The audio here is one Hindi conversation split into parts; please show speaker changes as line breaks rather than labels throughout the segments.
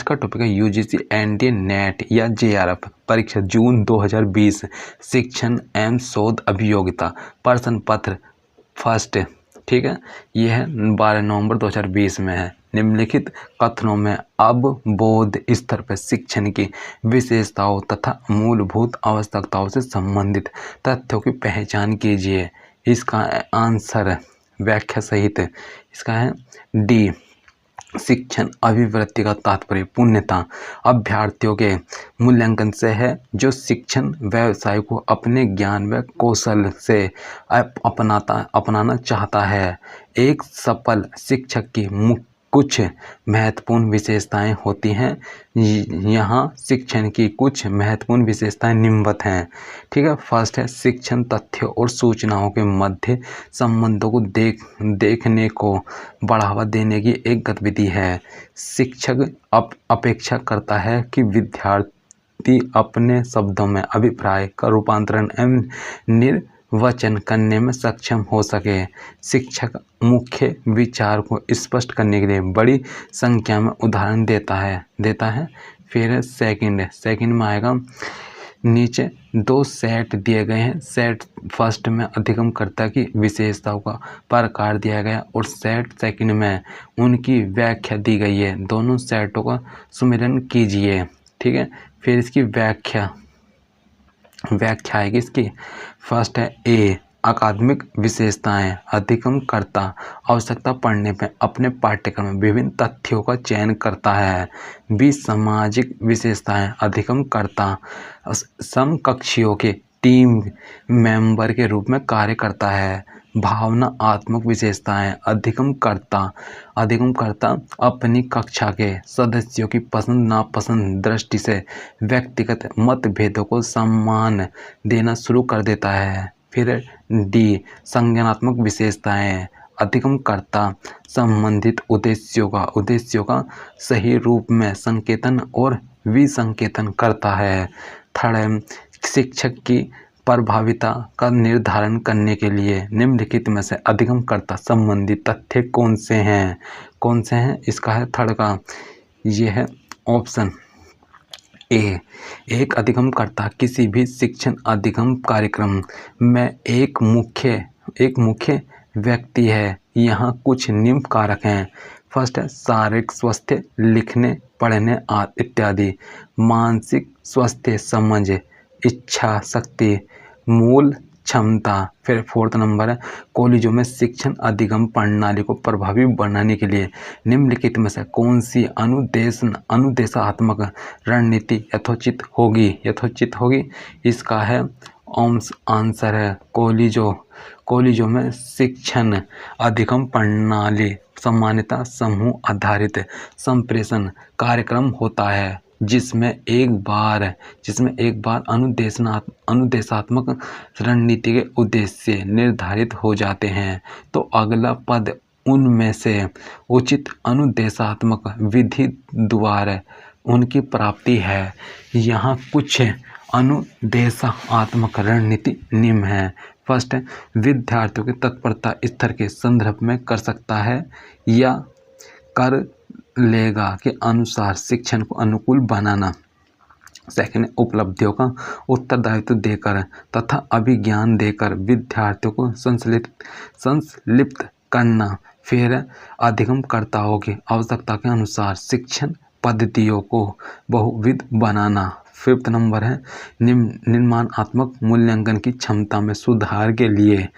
का टॉपिक है यूजीसी एनडीए नेट या जेआरएफ परीक्षा जून 2020 शिक्षण एवं शोध अभियोगिता प्रश्न पत्र फर्स्ट। ठीक है, यह है 12 नवंबर 2020 में है। निम्नलिखित कथनों में अवबोध स्तर पर शिक्षण की विशेषताओं तथा मूलभूत आवश्यकताओं से संबंधित तथ्यों की पहचान कीजिए। इसका आंसर व्याख्या सहित इसका है डी। शिक्षण अभिवृत्ति का तात्पर्य पूर्णतः अभ्यर्थियों के मूल्यांकन से है जो शिक्षण व्यवसाय को अपने ज्ञान व कौशल से अपनाना चाहता है। एक सफल शिक्षक की कुछ महत्वपूर्ण विशेषताएं होती हैं। यहाँ शिक्षण की कुछ महत्वपूर्ण विशेषताएं निम्नवत हैं। ठीक है, फर्स्ट है शिक्षण तथ्यों और सूचनाओं के मध्य संबंधों को देखने को बढ़ावा देने की एक गतिविधि है। शिक्षक अपेक्षा करता है कि विद्यार्थी अपने शब्दों में अभिप्राय का रूपांतरण एवं निर्वचन करने में सक्षम हो सके। शिक्षक मुख्य विचार को स्पष्ट करने के लिए बड़ी संख्या में उदाहरण देता है। फिर सेकंड में आएगा, नीचे दो सेट दिए गए हैं। सेट फर्स्ट में अधिगमकर्ता की विशेषताओं का प्रकार दिया गया और सेट सेकंड में उनकी व्याख्या दी गई है। दोनों सेटों का सुमिरन कीजिए। ठीक है, फिर इसकी व्याख्या आएगी इसकी। फर्स्ट है ए, अकादमिक विशेषताएं। अधिगमकर्ता आवश्यकता पड़ने पर अपने पाठ्यक्रम में विभिन्न तथ्यों का चयन करता है। बी, सामाजिक विशेषताएं। अधिगमकर्ता समकक्षियों के टीम मेंबर के रूप में कार्य करता है। भावनात्मक विशेषताएं। अधिगमकर्ता अपनी कक्षा के सदस्यों की पसंद नापसंद दृष्टि से व्यक्तिगत मतभेदों को सम्मान देना शुरू कर देता है। फिर डी, संज्ञानात्मक विशेषताएं। अधिगमकर्ता संबंधित उद्देश्यों का सही रूप में संकेतन और विसंकेतन करता है। थर्ड, शिक्षक की प्रभाविता का निर्धारण करने के लिए निम्नलिखित में से अधिगमकर्ता संबंधित तथ्य कौन से हैं? इसका है थर्ड का, ये है ऑप्शन ए। एक अधिगमकर्ता किसी भी शिक्षण अधिगम कार्यक्रम में एक मुख्य व्यक्ति है। यहाँ कुछ निम्न कारक हैं। फर्स्ट है शारीरिक स्वास्थ्य, लिखने पढ़ने इत्यादि। मानसिक स्वास्थ्य, समझ, इच्छा शक्ति, मूल क्षमता। फिर फोर्थ नंबर है कॉलेजों में शिक्षण अधिगम प्रणाली को प्रभावी बनाने के लिए निम्नलिखित में से कौन सी अनुदेशात्मक रणनीति यथोचित होगी? इसका है आंसर है कॉलेजों में शिक्षण अधिगम प्रणाली सामान्यतः समूह आधारित संप्रेषण कार्यक्रम होता है जिसमें एक बार अनुदेशात्मक रणनीति के उद्देश्य निर्धारित हो जाते हैं तो अगला पद उनमें से उचित अनुदेशात्मक विधि द्वारा उनकी प्राप्ति है। यहाँ कुछ अनुदेशात्मक रणनीति निम्न है। फर्स्ट है विद्यार्थियों के तत्परता स्तर के संदर्भ में कर सकता है या कर लेगा के अनुसार शिक्षण को अनुकूल बनाना। सेकंड, उपलब्धियों का उत्तरदायित्व देकर तथा अभिज्ञान देकर विद्यार्थियों को संलिप्त करना। फिर अधिगमकर्ताओं की आवश्यकता के अनुसार शिक्षण पद्धतियों को बहुविध बनाना। फिफ्थ नंबर है निर्माणात्मक मूल्यांकन की क्षमता में सुधार के लिए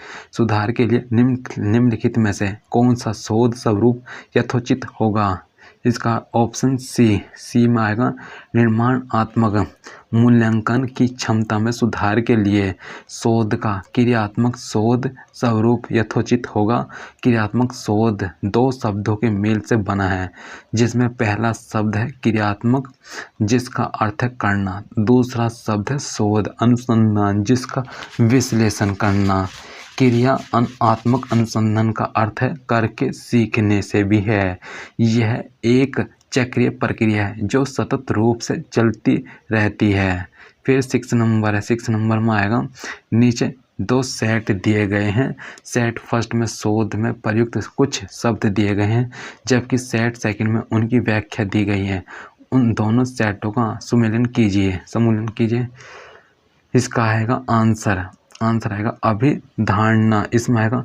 निम्नलिखित में से कौन सा शोध स्वरूप यथोचित होगा? इसका ऑप्शन सी में आएगा। निर्माणात्मक मूल्यांकन की क्षमता में सुधार के लिए शोध का क्रियात्मक शोध स्वरूप यथोचित होगा। क्रियात्मक शोध दो शब्दों के मेल से बना है जिसमें पहला शब्द है क्रियात्मक जिसका अर्थ है करना, दूसरा शब्द है शोध अनुसंधान जिसका विश्लेषण करना। क्रियात्मक अनुसंधान का अर्थ है करके सीखने से भी है। यह एक चक्रीय प्रक्रिया है जो सतत रूप से चलती रहती है। फिर 6 नंबर में आएगा, नीचे दो सेट दिए गए हैं। सेट फर्स्ट में शोध में प्रयुक्त कुछ शब्द दिए गए हैं जबकि सेट सेकंड में उनकी व्याख्या दी गई है। उन दोनों सेटों का समूलन कीजिए। इसका आएगा आंसर आएगा अभिधारणा। इसमें आएगा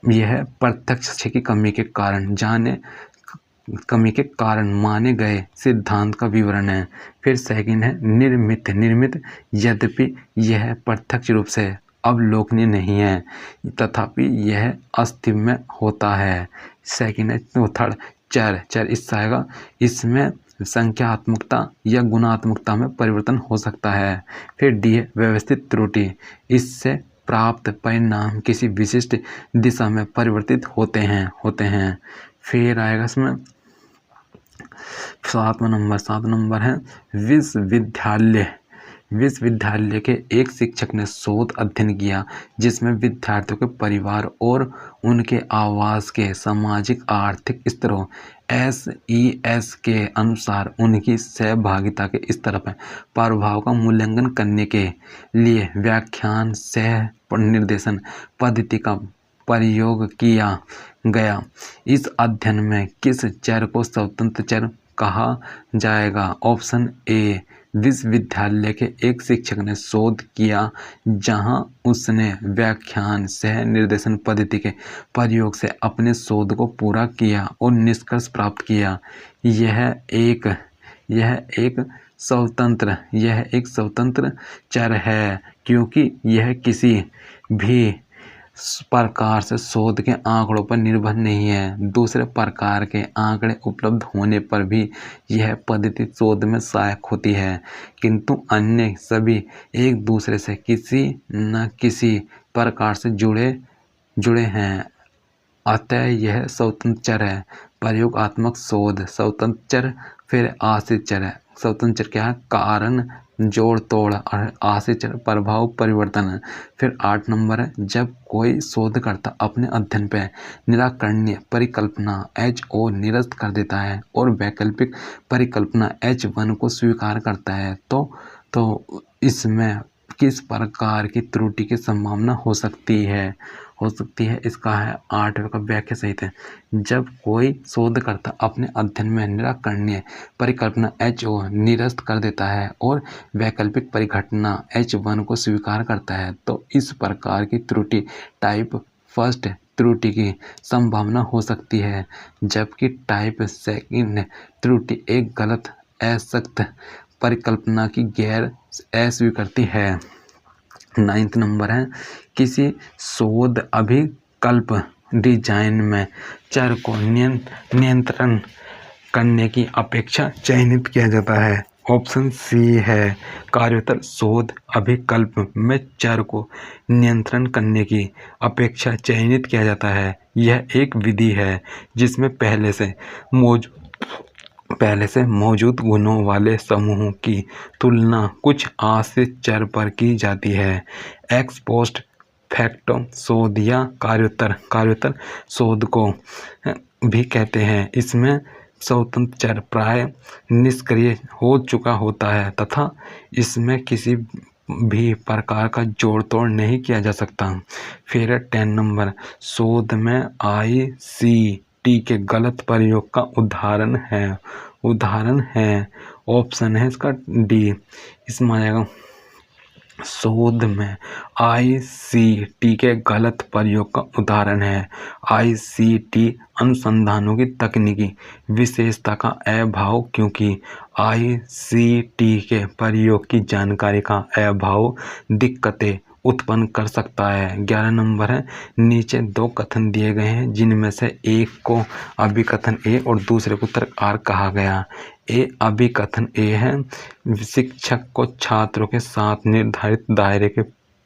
यह प्रत्यक्ष की कमी के कारण माने गए सिद्धांत का विवरण है। फिर सेकंड है निर्मित यद्यपि यह प्रत्यक्ष रूप से अवलोकनीय नहीं है तथापि यह अस्तित्व में होता है। सेकंड है थर्ड चर इससे आएगा इसमें संख्यात्मकता या गुणात्मकता में परिवर्तन हो सकता है। फिर डी है व्यवस्थित त्रुटि, इससे प्राप्त परिणाम किसी विशिष्ट दिशा में परिवर्तित होते हैं। फिर आएगा इसमें 7 नंबर है विश्वविद्यालय के एक शिक्षक ने शोध अध्ययन किया जिसमें विद्यार्थियों के परिवार और उनके आवास के सामाजिक आर्थिक स्तरों SES के अनुसार उनकी सहभागिता के स्तर पर प्रभाव का मूल्यांकन करने के लिए व्याख्यान सह निर्देशन पद्धति का प्रयोग किया गया। इस अध्ययन में किस चर को स्वतंत्र चर कहा जाएगा? ऑप्शन ए, विश्वविद्यालय के एक शिक्षक ने शोध किया जहां उसने व्याख्यान सह निर्देशन पद्धति के प्रयोग से अपने शोध को पूरा किया और निष्कर्ष प्राप्त किया। यह एक स्वतंत्र चर है क्योंकि यह किसी भी प्रकार से शोध के आंकड़ों पर निर्भर नहीं है। दूसरे प्रकार के आंकड़े उपलब्ध होने पर भी यह पद्धति शोध में सहायक होती है, किंतु अन्य सभी एक दूसरे से किसी न किसी प्रकार से जुड़े हैं। अतः यह स्वतंत्र चर है। प्रयोगात्मक शोध स्वतंत्र चर। फिर आश्रित चर है। स्वतंत्र चर क्या है? कारण जोड़ तोड़ और आश्रित चर प्रभाव परिवर्तन। फिर 8 नंबर है जब कोई शोधकर्ता अपने अध्ययन पर निराकरणीय परिकल्पना H0 निरस्त कर देता है और वैकल्पिक परिकल्पना H1 को स्वीकार करता है तो इसमें किस प्रकार की त्रुटि की संभावना हो सकती है? इसका है 8वें का व्याख्या सहित है। जब कोई शोधकर्ता अपने अध्ययन में निराकरणीय परिकल्पना H0 निरस्त कर देता है और वैकल्पिक परिघटना H1 को स्वीकार करता है तो इस प्रकार की त्रुटि टाइप फर्स्ट त्रुटि की संभावना हो सकती है, जबकि टाइप सेकंड त्रुटि एक गलत असक्त परिकल्पना की गैर अस्वीकृति है। 9 नंबर है किसी शोध अभिकल्प डिजाइन में चर को नियंत्रण करने की अपेक्षा चयनित किया जाता है। ऑप्शन सी है कार्योत्तर शोध अभिकल्प में चर को नियंत्रण करने की अपेक्षा चयनित किया जाता है। यह एक विधि है जिसमें पहले से मौजूद गुणों वाले समूहों की तुलना कुछ आश्रित चर पर की जाती है। एक्स पोस्ट फैक्टो शोध या कार्योत्तर शोध को भी कहते हैं। इसमें स्वतंत्र चर प्राय निष्क्रिय हो चुका होता है तथा इसमें किसी भी प्रकार का जोड़ तोड़ नहीं किया जा सकता। फिर 10 नंबर शोध में ICT के गलत प्रयोग का उदाहरण है। ऑप्शन है इसका डी। इसमें आएगा शोध में ICT के गलत प्रयोग का उदाहरण है ICT अनुसंधानों की तकनीकी विशेषता का अभाव, क्योंकि ICT के प्रयोग की जानकारी का अभाव दिक्कतें उत्पन्न कर सकता है। 11 नंबर है नीचे 2 कथन दिए गए हैं जिनमें से एक को अभिकथन ए और दूसरे को तर्क आर कहा गया। अभिकथन ए है शिक्षक को छात्रों के साथ निर्धारित दायरे के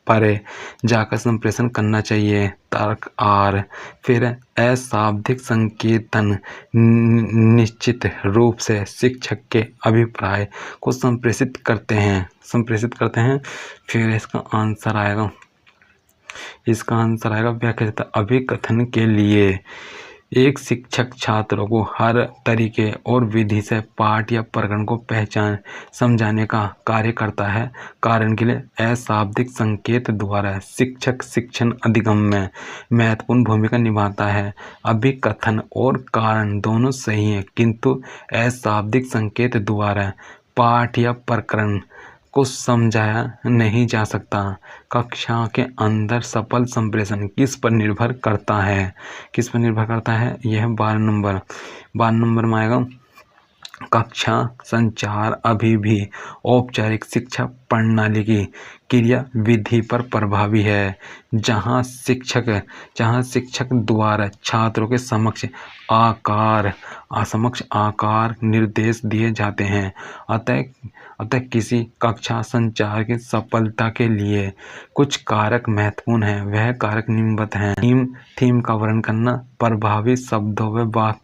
परे जाकर संप्रेषण करना चाहिए। तर्क आर फिर अशाब्दिक संकेतन निश्चित रूप से शिक्षक के अभिप्राय को संप्रेषित करते हैं। फिर इसका आंसर आएगा व्याख्या अभिकथन के लिए एक शिक्षक छात्रों को हर तरीके और विधि से पाठ या प्रकरण को पहचान समझाने का कार्य करता है। कारण के लिए अशाब्दिक संकेत द्वारा शिक्षक शिक्षण अधिगम में महत्वपूर्ण भूमिका निभाता है। अभिकथन और कारण दोनों सही हैं, किंतु अशाब्दिक संकेत द्वारा पाठ या प्रकरण को समझाया नहीं जा सकता। कक्षा के अंदर सफल संप्रेषण किस पर निर्भर करता है? किस पर निर्भर करता है? यह 12 नंबर में आएगा। कक्षा संचार अभी भी औपचारिक शिक्षा प्रणाली की क्रिया विधि पर प्रभावी है, जहां शिक्षक द्वारा छात्रों के समक्ष आकार निर्देश दिए जाते हैं। अतः किसी कक्षा संचार की सफलता के लिए कुछ कारक महत्वपूर्ण हैं। वह कारक निम्नवत हैं। थीम का वर्णन करना, प्रभावी शब्दों व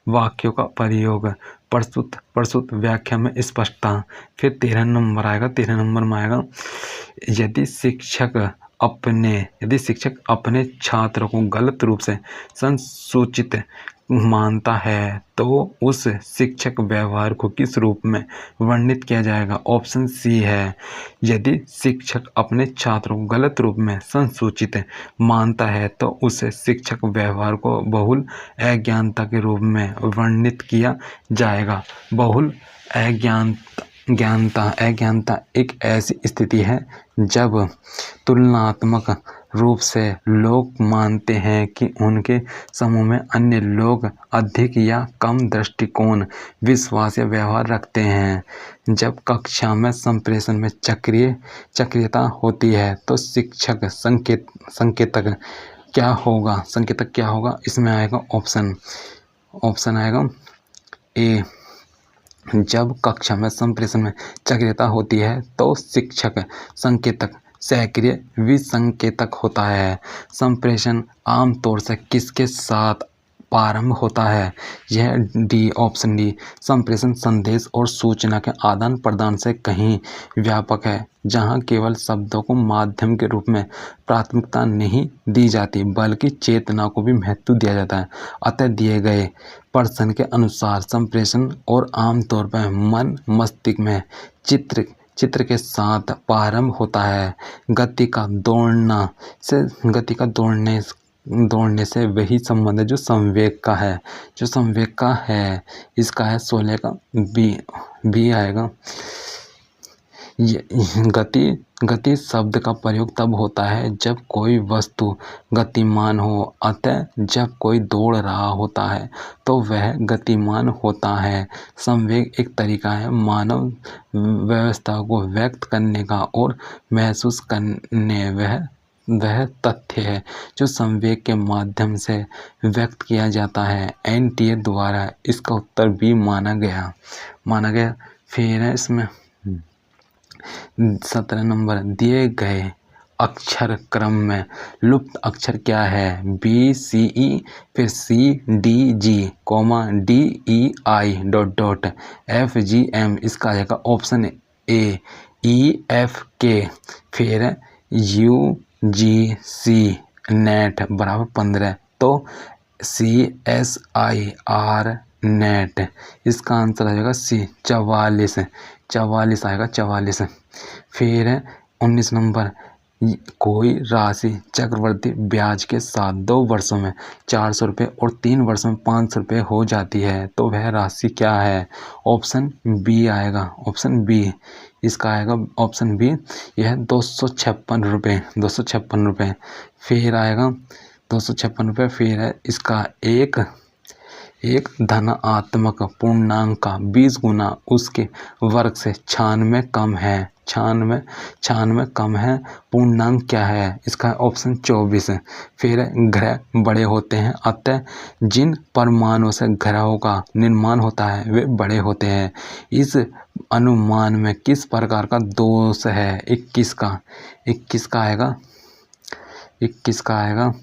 वाक्यों का प्रयोग, प्रस्तुत व्याख्या में स्पष्टता। फिर 13 नंबर में आएगा यदि शिक्षक अपने छात्रों को गलत रूप से संसूचित मानता है तो उस शिक्षक व्यवहार को किस रूप में वर्णित किया जाएगा? ऑप्शन सी है। यदि शिक्षक अपने छात्रों को गलत रूप में संसूचित मानता है तो उस शिक्षक व्यवहार को बहुल अज्ञानता के रूप में वर्णित किया जाएगा। बहुल अज्ञानता एक ऐसी स्थिति है जब तुलनात्मक रूप से लोग मानते हैं कि उनके समूह में अन्य लोग अधिक या कम दृष्टिकोण, विश्वास या व्यवहार रखते हैं। जब कक्षा में संप्रेषण में चक्रियता होती है तो शिक्षक संकेतक क्या होगा? इसमें आएगा ऑप्शन आएगा ए। जब कक्षा में संप्रेषण में चक्रियता होती है तो शिक्षक संकेतक सक्रिय विसंकेतक होता है। संप्रेषण आमतौर से किसके साथ प्रारंभ होता है? यह डी, ऑप्शन डी। संप्रेषण संदेश और सूचना के आदान प्रदान से कहीं व्यापक है, जहां केवल शब्दों को माध्यम के रूप में प्राथमिकता नहीं दी जाती बल्कि चेतना को भी महत्व दिया जाता है। अतः दिए गए प्रश्न के अनुसार संप्रेषण और आमतौर पर मन मस्तिष्क में चित्र के साथ प्रारंभ होता है। गति का दौड़ने से वही संबंध है जो संवेग का है। इसका है 16 का बी आएगा। गति शब्द का प्रयोग तब होता है जब कोई वस्तु गतिमान हो। अतः जब कोई दौड़ रहा होता है तो वह गतिमान होता है। संवेग एक तरीका है मानव व्यवस्था को व्यक्त करने का और महसूस करने। वह तथ्य है जो संवेग के माध्यम से व्यक्त किया जाता है। एनटीए द्वारा इसका उत्तर बी माना गया। फिर है इसमें 17 नंबर, दिए गए अक्षर क्रम में लुप्त अक्षर क्या है? बी सी ई, फिर C D G, D E I F G M. इसका आएगा ऑप्शन ए ई एफ के। फिर यू जी सी नेट बराबर 15, तो C S I R net. इसका आंसर आ जाएगा सी 44 आएगा 44। फिर 19 नंबर, कोई राशि चक्रवृद्धि ब्याज के साथ 2 वर्षों में 400 रुपये और 3 वर्षों में 500 रुपये हो जाती है तो वह राशि क्या है? ऑप्शन बी आएगा, ऑप्शन बी। इसका आएगा ऑप्शन बी, यह 256 रुपये। फिर आएगा 256 रुपये। फिर है इसका एक धनात्मक पूर्णांक का 20 गुना उसके वर्ग से 96 कम है। 96 कम है, पूर्णांक क्या है? इसका ऑप्शन 24 है। फिर ग्रह बड़े होते हैं, अतः जिन परमाणुओं से ग्रहों का निर्माण होता है वे बड़े होते हैं। इस अनुमान में किस प्रकार का दोष है? 21 का आएगा। 21 का आएगा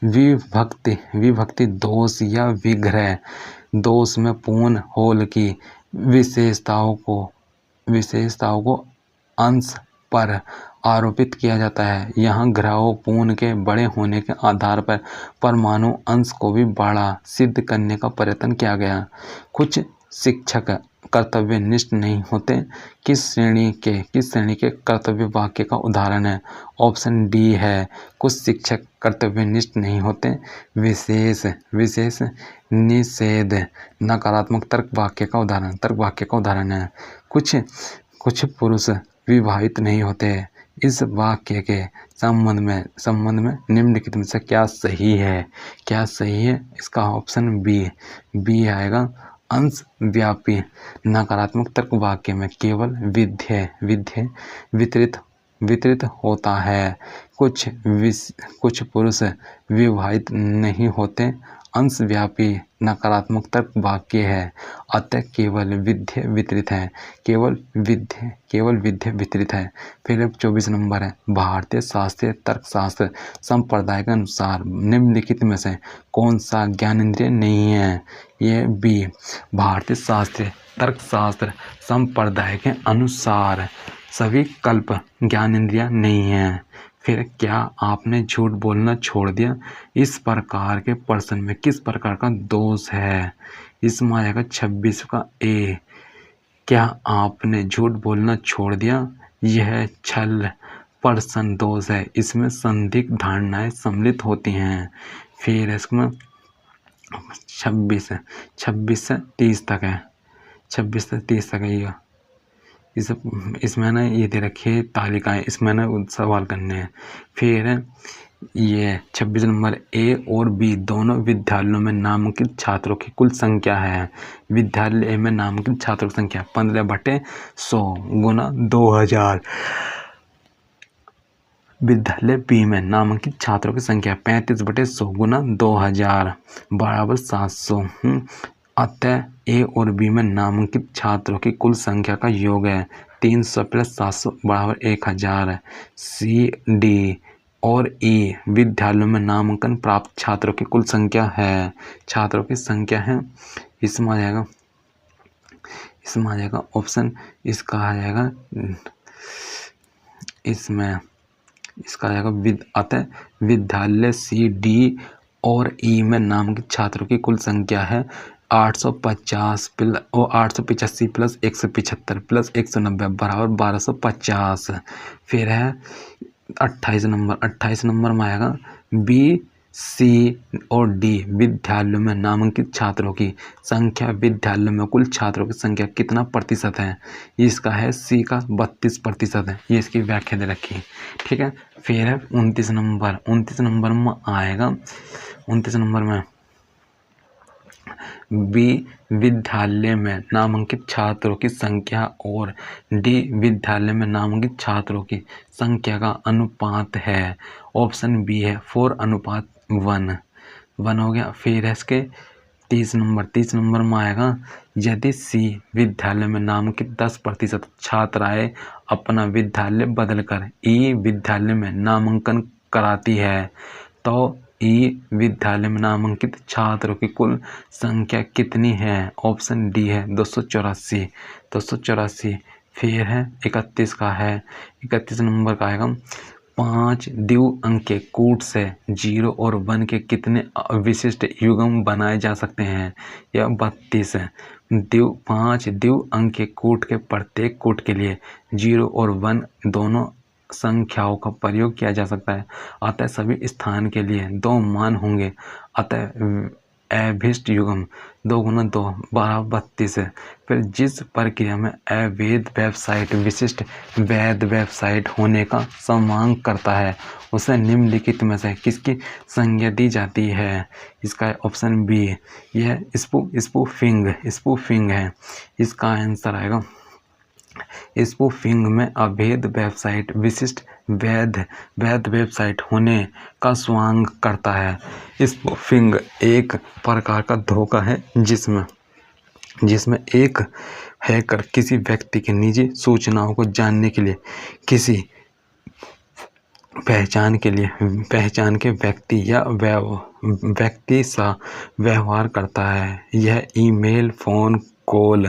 विभक्ति दोष या विग्रह दोष में पूर्ण होल की विशेषताओं को अंश पर आरोपित किया जाता है। यहाँ ग्रहों पूर्ण के बड़े होने के आधार पर परमाणु अंश को भी बड़ा सिद्ध करने का प्रयत्न किया गया। कुछ शिक्षक कर्तव्यनिष्ठ नहीं होते। किस श्रेणी के कर्तव्य वाक्य का उदाहरण है? ऑप्शन डी है, कुछ शिक्षक कर्तव्यनिष्ठ नहीं होते। विशेष निषेध नकारात्मक तर्क वाक्य का उदाहरण है। कुछ पुरुष विवाहित नहीं होते। इस वाक्य के संबंध में निम्नलिखित में से क्या सही है? इसका ऑप्शन बी आएगा। अंश व्यापी नकारात्मक तर्क वाक्य में केवल विधेय वितरित होता है। कुछ पुरुष विवाहित नहीं होते। अंश व्यापी नकारात्मक तर्क वाक्य है, अतः केवल विधेय वितरित है। फिर अब 24 नंबर है, भारतीय शास्त्रीय तर्कशास्त्र संप्रदाय के अनुसार निम्नलिखित में से कौन सा ज्ञानेंद्रिय नहीं है? ये बी, भारतीय शास्त्रीय तर्कशास्त्र संप्रदाय के अनुसार सभी कल्प ज्ञानेंद्रिय नहीं है। फिर क्या आपने झूठ बोलना छोड़ दिया? इस प्रकार के प्रश्न में किस प्रकार का दोष है? इसमें आएगा 26 का ए। क्या आपने झूठ बोलना छोड़ दिया? यह छल प्रश्न दोष है। इसमें संदिग्ध धारणाएं सम्मिलित होती हैं। फिर इसमें 26 से 30 तक है। 26 से 30 तक है ये। इसमें ना ये दे रखी तालिकाएं, इसमें ना सवाल करने हैं। फिर ये 26 नंबर ए और बी दोनों विद्यालयों में नामांकित छात्रों की कुल संख्या है। विद्यालय ए में नामांकित छात्रों की संख्या 15/100 गुना 2000। विद्यालय बी में नामांकित छात्रों की संख्या 35/100 गुना 2000 बराबर 700। अतः ए और बी में नामांकित छात्रों की कुल संख्या का योग है 300 + 700 बराबर 1000। सी, डी और ई विद्यालयों में नामांकन प्राप्त छात्रों की कुल संख्या है। इसमें आ जाएगा ऑप्शन, इसका आ जाएगा अतः विद्यालय सी, डी और ई में नामांकित छात्रों की कुल संख्या है 885 + 175 + 190 बराबर 1250। फिर है 28 नंबर में आएगा बी, सी और डी विद्यालयों में नामांकित छात्रों की संख्या विद्यालयों में कुल छात्रों की संख्या कितना प्रतिशत है? इसका है सी का 32% है। ये इसकी व्याख्या दे रखी, ठीक है। फिर है 29 नंबर में आएगा 29 नंबर में बी विद्यालय में नामांकित छात्रों की संख्या और डी विद्यालय में नामांकित छात्रों की संख्या का अनुपात है। ऑप्शन बी है 4:1 हो गया। फिर है इसके 30 नंबर में आएगा यदि सी विद्यालय में नामांकित 10% छात्राएं अपना विद्यालय बदलकर ई विद्यालय में नामांकन कराती है तो ई विद्यालय में नामांकित छात्रों की कुल संख्या कितनी है? ऑप्शन डी है 284। फिर है 31 नंबर का आएगा 5 द्विअंक के कूट से 0 और 1 के कितने विशिष्ट युग्म बनाए जा सकते हैं? यह 32 है। 5 द्विअंक के कूट के प्रत्येक कूट के लिए 0 और 1 दोनों संख्याओं का प्रयोग किया जा सकता है। अतः सभी स्थान के लिए 2 मान होंगे। अतः अभिष्ट युग्म 2 × 2 बराबर 32 है। फिर जिस प्रक्रिया में अवैध वेबसाइट विशिष्ट वैध वेबसाइट होने का समांग करता है उसे निम्नलिखित में से किसकी संज्ञा दी जाती है? इसका ऑप्शन बी है, यह स्पूफिंग है। इसका आंसर आएगा स्पूफिंग में अवैध वेबसाइट विशिष्ट वैध वेबसाइट होने का स्वांग करता है। स्पूफिंग एक प्रकार का धोखा है जिसमें एक हैकर किसी व्यक्ति की निजी सूचनाओं को जानने के लिए किसी पहचान के व्यक्ति या व्यक्ति सा व्यवहार करता है। यह ईमेल, फ़ोन प्रोटोकॉल,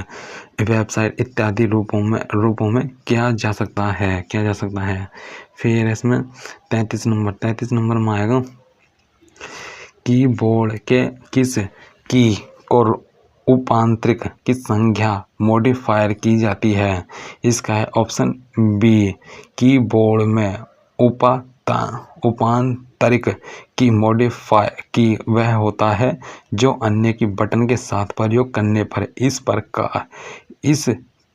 वेबसाइट इत्यादि रूपों में किया जा सकता है। फिर इसमें 33 नंबर में आएगा कीबोर्ड के किस की को उपांतरिक की संज्ञा मॉडिफायर की जाती है? इसका है ऑप्शन बी, कीबोर्ड में उपांतरिक की मॉडिफायर की वह होता है जो अन्य की बटन के साथ प्रयोग करने पर इस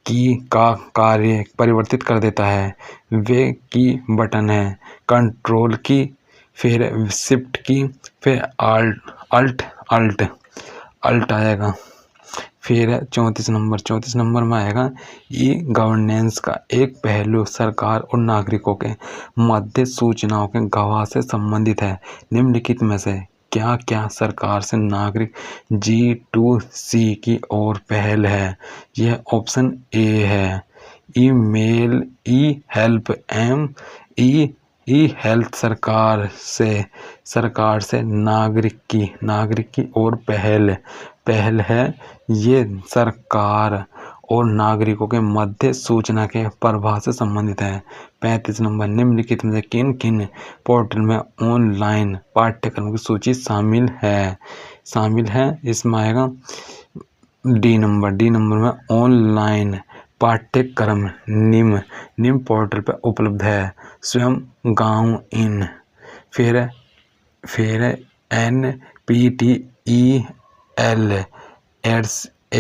की का कार्य परिवर्तित कर देता है। वे की बटन है कंट्रोल की, फिर शिफ्ट की, फिर अल्ट आएगा। फिर 34 नंबर में आएगा ई गवर्नेंस का एक पहलू सरकार और नागरिकों के मध्य सूचनाओं के गवाह से संबंधित है। निम्नलिखित में से क्या क्या सरकार से नागरिक G2C की ओर पहल है? यह ऑप्शन ए है, ईमेल, ई हेल्थ सरकार से नागरिक की ओर पहल है। ये सरकार और नागरिकों के मध्य सूचना के प्रवाह से संबंधित है। 35 नंबर, निम्नलिखित में से किन किन पोर्टल में ऑनलाइन पाठ्यक्रम की सूची शामिल है? इसमें आएगा डी नंबर में ऑनलाइन पाठ्यक्रम निम्न पोर्टल पर उपलब्ध है। स्वयं गांव इन, फिर NPTEL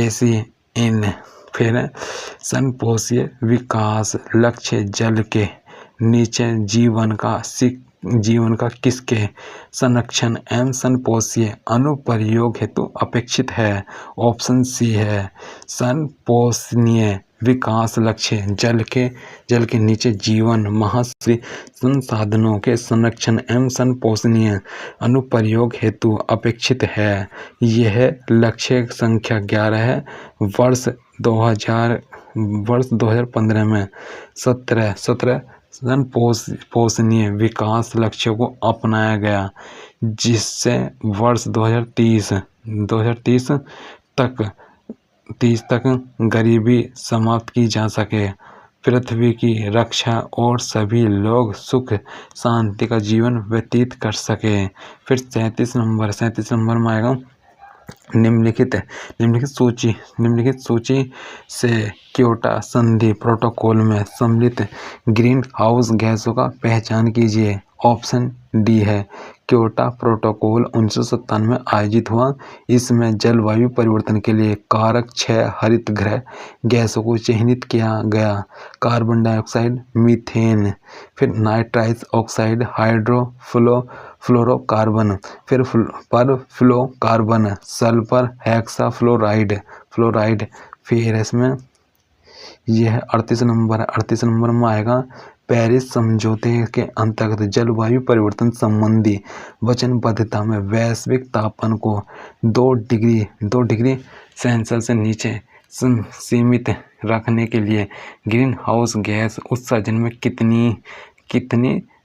AC इन, फिर संपोषीय विकास लक्ष्य जल के नीचे जीवन का किसके संरक्षण एवं संपोषीय अनुप्रयोग हेतु अपेक्षित है? ऑप्शन सी है, संपोषणीय विकास लक्ष्य जल के नीचे जीवन महाश्री संसाधनों के संरक्षण एवं संपोषणीय अनुप्रयोग हेतु अपेक्षित है। यह लक्ष्य संख्या 11 है। वर्ष 2015 में 17 संपोषणीय विकास लक्ष्यों को अपनाया गया, जिससे वर्ष 2030 तक गरीबी समाप्त की जा सके, पृथ्वी की रक्षा और सभी लोग सुख शांति का जीवन व्यतीत कर सके। फिर 37 नंबर में आएगा निम्नलिखित सूची से क्योटो संधि प्रोटोकॉल में सम्मिलित ग्रीन हाउस गैसों का पहचान कीजिए। ऑप्शन डी है, क्योटो प्रोटोकॉल 1997 में आयोजित हुआ। इसमें जलवायु परिवर्तन के लिए कारक 6 हरित गृह गैसों को चिन्हित किया गया। कार्बन डाइऑक्साइड, मीथेन, फिर नाइट्रस ऑक्साइड, फ्लोरोकार्बन, फिर परफ्लोकार्बन, सल्फर हेक्साफ्लोराइड। फिर इसमें यह 38 नंबर में आएगा पेरिस समझौते के अंतर्गत जलवायु परिवर्तन संबंधी वचनबद्धता में वैश्विक तापमान को 2 डिग्री सेल्सियस से नीचे सीमित रखने के लिए ग्रीन हाउस गैस उत्सर्जन में कितनी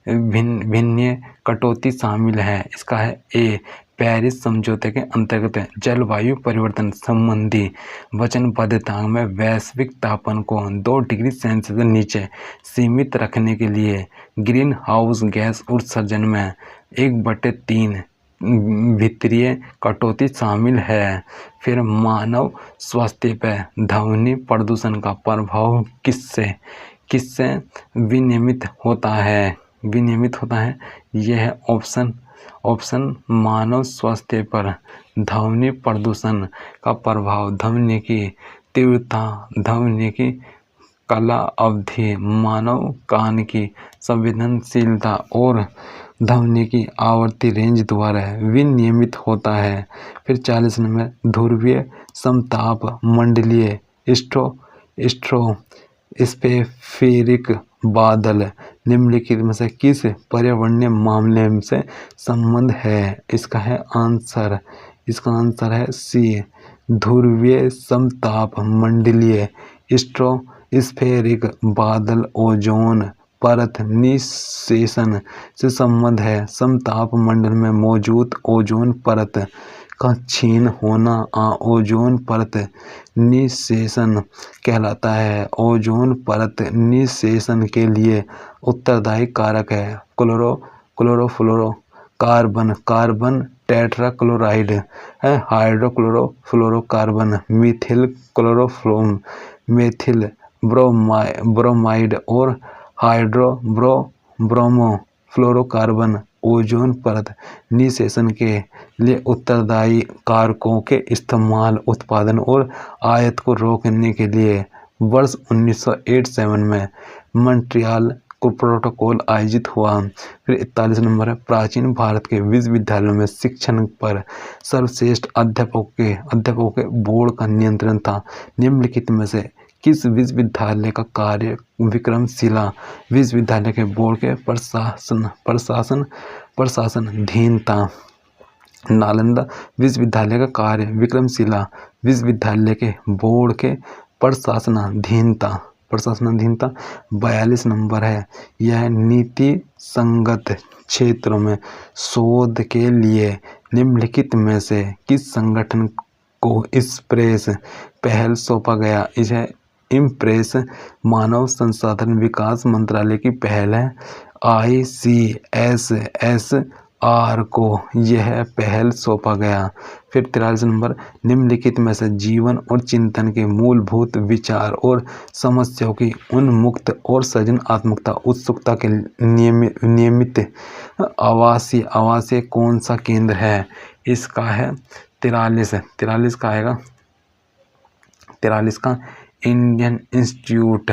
भिन्न कटौती शामिल है? इसका है ए, पेरिस समझौते के अंतर्गत जलवायु परिवर्तन संबंधी वचनबद्धता में वैश्विक तापमान को 2 डिग्री सेल्सियस से नीचे सीमित रखने के लिए ग्रीन हाउस गैस उत्सर्जन में 1/3 वित्तीय कटौती शामिल है। फिर मानव स्वास्थ्य पर ध्वनि प्रदूषण का प्रभाव किससे विनियमित होता है? यह ऑप्शन मानव स्वास्थ्य पर ध्वनि प्रदूषण का प्रभाव ध्वनि की तीव्रता, ध्वनि की काला अवधि, मानव कान की संवेदनशीलता और ध्वनि की आवृत्ति रेंज द्वारा विनियमित होता है। फिर 40 नंबर, ध्रुवीय समताप मंडलीय स्फेरिक बादल निम्नलिखित में से किस पर्यावरणीय मामले से संबंध है? इसका आंसर है सी, ध्रुवीय समताप मंडलीय स्फेरिक बादल ओजोन परत निषेचन से संबंध है। समताप मंडल में मौजूद ओजोन परत का क्षीण होना ओजोन परत निःशेषण कहलाता है। ओजोन परत निःशेषण के लिए उत्तरदायी कारक है क्लोरोफ्लोरो कार्बन, कार्बन टेट्राक्लोराइड है, hydrochlorofluorocarbon, Mithil chloroform, methyl bromide और ब्रोमोफ्लोरोकार्बन ओजोन परत निःशेषण के लिए उत्तरदायी कारकों के इस्तेमाल, उत्पादन और आयात को रोकने के लिए वर्ष 1987 में मॉन्ट्रियल को प्रोटोकॉल आयोजित हुआ। फिर 41 नंबर है, प्राचीन भारत के विश्वविद्यालयों में शिक्षण पर सर्वश्रेष्ठ अध्यापकों के बोर्ड का नियंत्रण था। निम्नलिखित में से किस विश्वविद्यालय का कार्य विक्रमशिला विश्वविद्यालय के बोर्ड के प्रशासनाधीन था? नालंदा विश्वविद्यालय का कार्य विक्रमशिला विश्वविद्यालय के बोर्ड के प्रशासनाधीन था। 42 नंबर है, यह नीति संगत क्षेत्रों में शोध के लिए निम्नलिखित में से किस संगठन को इम्प्रेस पहल सौंपा गया? इसे इम्प्रेस मानव संसाधन विकास मंत्रालय की पहल है। ICSSR को यह पहल सौंपा गया। फिर 43 नंबर, निम्नलिखित में से जीवन और चिंतन के मूलभूत विचार और समस्याओं की उन्मुक्त और सृजनात्मकता उत्सुकता के नियमित आवासीय कौन सा केंद्र है? इसका है 43 का आएगा 43 का Indian institute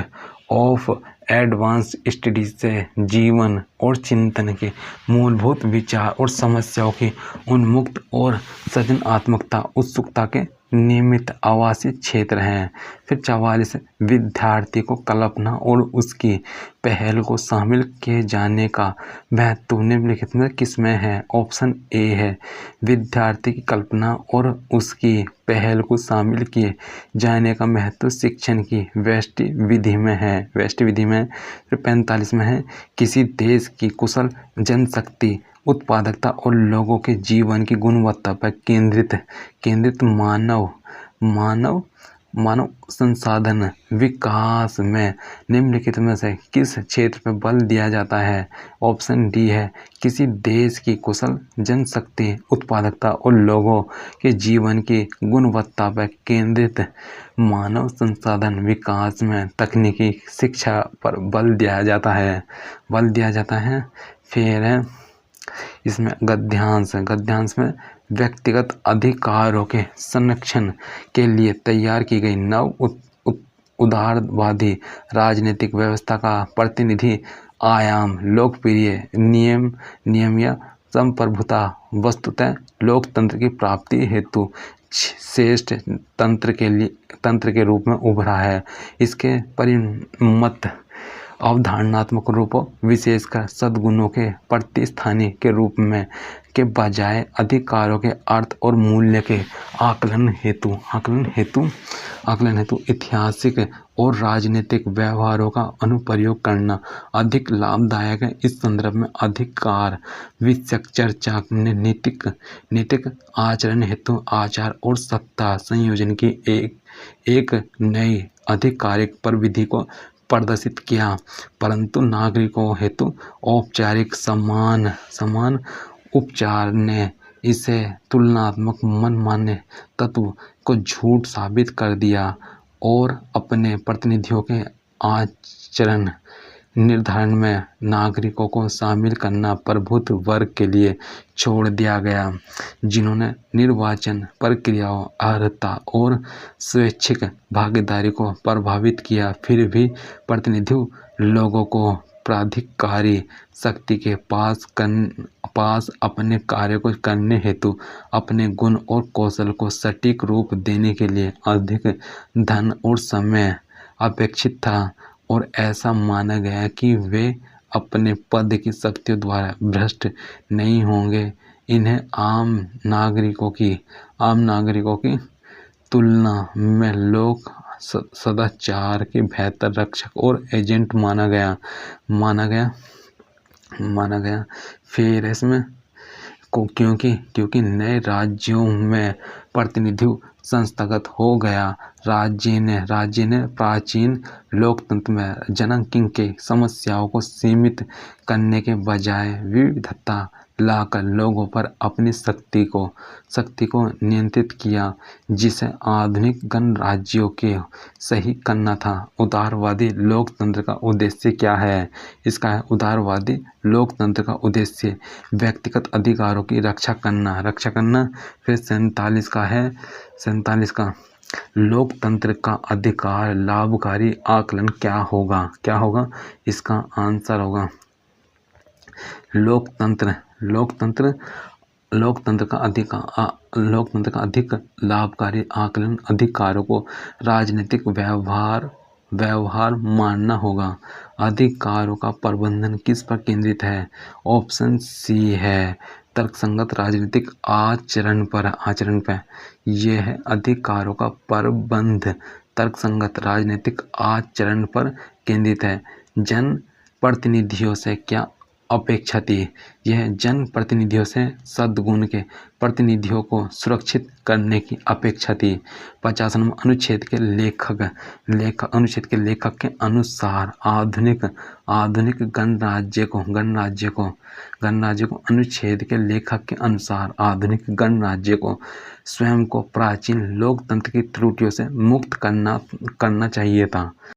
of advanced studies से जीवन और चिंतन के मूलभूत विचार और समस्याओं की उन्मुक्त और सृजनात्मकता उत्सुकता के नियमित आवासीय क्षेत्र हैं। फिर 44 विद्यार्थी को कल्पना और उसकी पहल को शामिल किए जाने का महत्व निम्नलिखित में किसमें है? ऑप्शन ए है, विद्यार्थी की कल्पना और उसकी पहल को शामिल किए जाने का महत्व शिक्षण की व्यष्टि विधि में है। फिर 45 में है, किसी देश की कुशल जनशक्ति उत्पादकता और लोगों के जीवन की गुणवत्ता पर केंद्रित मानव संसाधन विकास में निम्नलिखित में से किस क्षेत्र पर बल दिया जाता है? ऑप्शन डी है, किसी देश की कुशल जनशक्ति उत्पादकता और लोगों के जीवन की गुणवत्ता पर केंद्रित मानव संसाधन विकास में तकनीकी शिक्षा पर बल दिया जाता है। फिर है इसमें गद्यांश में व्यक्तिगत अधिकारों के संरक्षण के लिए तैयार की गई नव उदारवादी राजनीतिक व्यवस्था का प्रतिनिधि आयाम लोकप्रिय नियम या संप्रभुता वस्तुतः लोकतंत्र की प्राप्ति हेतु श्रेष्ठ तंत्र के रूप में उभरा है। इसके परिमत अवधारणात्मक रूपों विशेषकर सद्गुणों के प्रतिस्थानी के रूप में के बजाय अधिकारों के अर्थ और मूल्य के आकलन हेतु ऐतिहासिक और राजनीतिक व्यवहारों का अनुप्रयोग करना अधिक लाभदायक है। इस संदर्भ में अधिकार विषयक चर्चा ने नैतिक आचरण हेतु आचार और सत्ता संयोजन की एक नई आधिकारिक प्रविधि को प्रदर्शित किया, परंतु नागरिकों हेतु औपचारिक समान उपचार ने इसे तुलनात्मक मनमाने तत्व को झूठ साबित कर दिया और अपने प्रतिनिधियों के आचरण निर्धारण में नागरिकों को शामिल करना प्रभुत्व वर्ग के लिए छोड़ दिया गया, जिन्होंने निर्वाचन प्रक्रियाओं अर्हता और स्वैच्छिक भागीदारी को प्रभावित किया। फिर भी प्रतिनिधि लोगों को प्राधिकारी शक्ति के पास अपने कार्य को करने हेतु अपने गुण और कौशल को सटीक रूप देने के लिए अधिक धन और समय अपेक्षित था और ऐसा माना गया कि वे अपने पद की शक्तियों द्वारा भ्रष्ट नहीं होंगे। इन्हें आम नागरिकों की तुलना में लोक सदाचार के बेहतर रक्षक और एजेंट माना गया। फिर इसमें क्योंकि नए राज्यों में प्रतिनिधित्व संस्थागत हो गया। राज्य ने प्राचीन लोकतंत्र में जनांगीय के समस्याओं को सीमित करने के बजाय विविधता लाकर लोगों पर अपनी शक्ति को नियंत्रित किया, जिसे आधुनिक गणराज्यों के सही करना था। उदारवादी लोकतंत्र का उद्देश्य क्या है? इसका है उदारवादी लोकतंत्र का उद्देश्य व्यक्तिगत अधिकारों की रक्षा करना। फिर 47 का लोकतंत्र का अधिकार लाभकारी आकलन क्या होगा? इसका आंसर होगा लोकतंत्र का अधिक लाभकारी आकलन अधिकारों को राजनीतिक व्यवहार मानना होगा। अधिकारों का प्रबंधन किस पर केंद्रित है? ऑप्शन सी है तर्कसंगत राजनीतिक आचरण पर। यह है अधिकारों का प्रबंध तर्कसंगत राजनीतिक आचरण पर केंद्रित है। जन प्रतिनिधियों से क्या अपेक्षा थी? यह जन प्रतिनिधियों से सद्गुण के प्रतिनिधियों को सुरक्षित करने की अपेक्षा थी। 50वें अनुच्छेद के लेखक के अनुसार आधुनिक गणराज्य को अनुच्छेद के लेखक के अनुसार आधुनिक गणराज्य को स्वयं को प्राचीन लोकतंत्र की त्रुटियों से मुक्त करना चाहिए था।